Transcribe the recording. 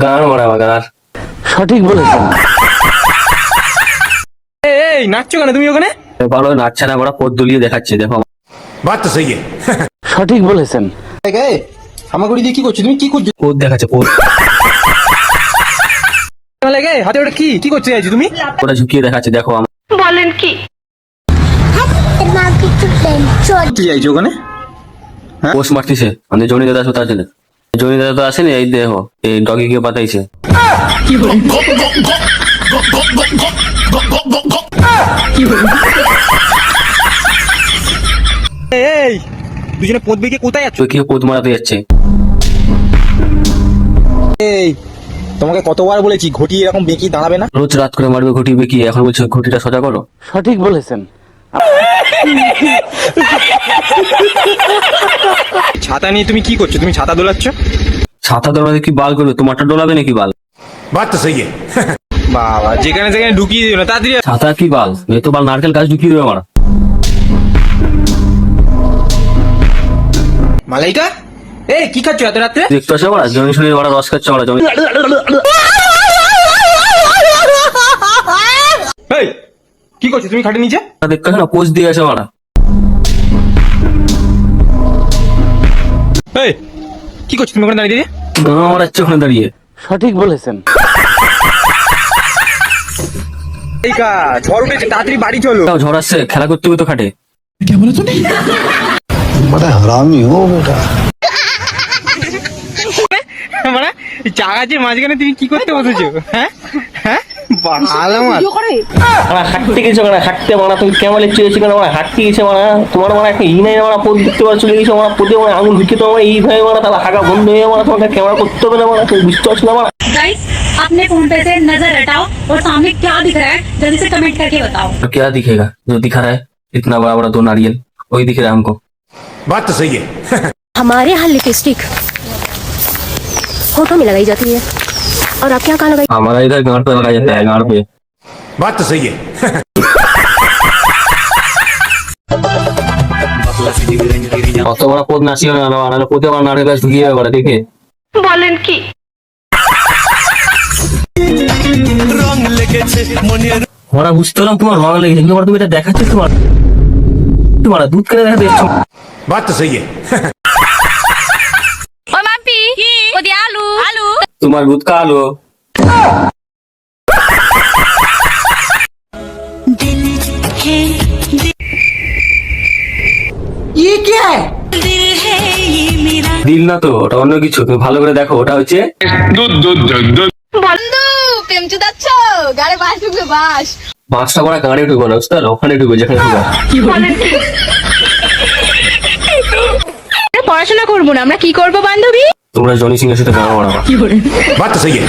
গান মারা গান। সঠিক বলেছেন। এই নাচছো কেন তুমি ওখানে? ভালো নাচছে না, ওরা পদ দুলিয়ে দেখাচ্ছে, দেখো। बात तो सही है। সঠিক বলেছেন। হামাগুড়ি দিয়ে কি করছো তুমি? কি করছো? পদ দেখাচ্ছে, পদ। লাগে হাতে ওটা কি করতে চাইছো তুমি? ওটা ঝুঁকিয়ে দেখাচ্ছে, দেখো। বলেন কি? কি চাইছো ওখানে? পোস্ট মারতেছে আমাদের জনি দাদা আসো, তার জন্য। জনি দাদা তো আসেনি, এই দেখো এই ডগি কে পাঠাইছে। এই দুজনে পদ বেঁকে কোথায় যাচ্ছ? চোখে পদ মারাতে যাচ্ছে। এই তোমাকে কতবার বলেছি ঘটি এরকম বেঁকি দাঁড়াবে না। রোজ রাত করে মারবে ঘটি বেঁকি, এখন বলছো ঘটিটা সোজা করো। সঠিক বলেছেন। ছাতা নিয়ে তুমি কি করছো? তুমি ছাতা দোলাচ্ছ? ছাতা দোলাতে কি বাল করবে? তোমারটা ডোলাবে নাকি বাল? बात तो सही है। বাবা যেখানে সেখানে ঢুকিয়ে দিও না তাড়াতাড়ি। ছাতা কি বাল? এ তো বাল নারকেল গাছ ঢুকিয়ে দেবে আমার। মালাইকা এই কি খাচ্ছ এত রাত্রে? দেখতে আসে ওরা জমি শুনে ওরা রস খাচ্ছে, ওরা জমি। এই কি করছো তুমি খাটে নিচে? দেখতে আসে না, পোস্ট দিয়ে গেছে ওরা। এই কি করছো তুমি ওখানে দাঁড়িয়ে দিয়ে? গাঁ মারাচ্ছে ওখানে দাঁড়িয়ে। সঠিক বলেছেন। এই কা ঝড় উঠেছে, তাড়াতাড়ি বাড়ি চলো। তাও ঝড় আসছে, খেলা করতে হবে তো খাটে। बड़ा हरामी हो बेटा। মানে চাগাচ্ছে মাঝখানে তুমি কি করতে বসেছো? হ্যাঁ হ্যাঁ ভালো মার। হাঁটতে গেছে মানে, হাঁটতে মারা তুমি কেমন চেয়েছি কেন মানে, হাঁটতে গেছে মানে তোমার মানে একটা ই নাই মানে, পদ দেখতে পাচ্ছ চলে গেছে মানে, পদে মানে আঙুল ঢুকে তোমার এইভাবে মানে, তাহলে হাঁকা বন্ধ হয়ে মানে তোমাকে ক্যামেরা করতে হবে না মানে, তুমি বুঝতে পারছো না মানে। गाइस अपने फोन पे से नजर हटाओ और सामने क्या दिख रहा है जल्दी से कमेंट करके बताओ। तो क्या दिखेगा जो दिखा रहा है इतना बड़ा बड़ा 2 नारियल, वही दिख रहा है हमको। बात तो सही है। हमारे यहाँ लिपस्टिक होठों में लगाई जाती है और आपके यहाँ कहाँ लगाई? हमारा इधर गांड पे लगाया जाता है, गांड पे। बात तो सही है। অত বড় পদ নাচিও না, না পদে আমার নারকেল গাছ ঢুকিয়ে যাবে দেখে। বলেন কি? ওরা বুঝতে পারলাম তোমার রং লেগেছে, কিন্তু তুমি এটা দেখাচ্ছ তোমার দুধ কেটে দেখা দেখছো। बात तो सही है। ও মাম্পি ও দি আলু আলু তোমার দুধ কালো। দিল না তো, ওটা অন্য কিছু, তুমি ভালো করে দেখো। ওটা হচ্ছে বন্ধু প্রেম চুদাচ্ছ গাড়ি বাস ঢুকবে বাস। মাছটা করা গাড়ি ঢুকবো না, বুঝতে পারো? ওখানে ঢুকবে যেখানে ঢুকবে। পড়াশোনা করবো না, আমরা কি করবো বান্ধবী? তোমরা জনি সিং এর সাথে গান মারাবা। बात तो सही है।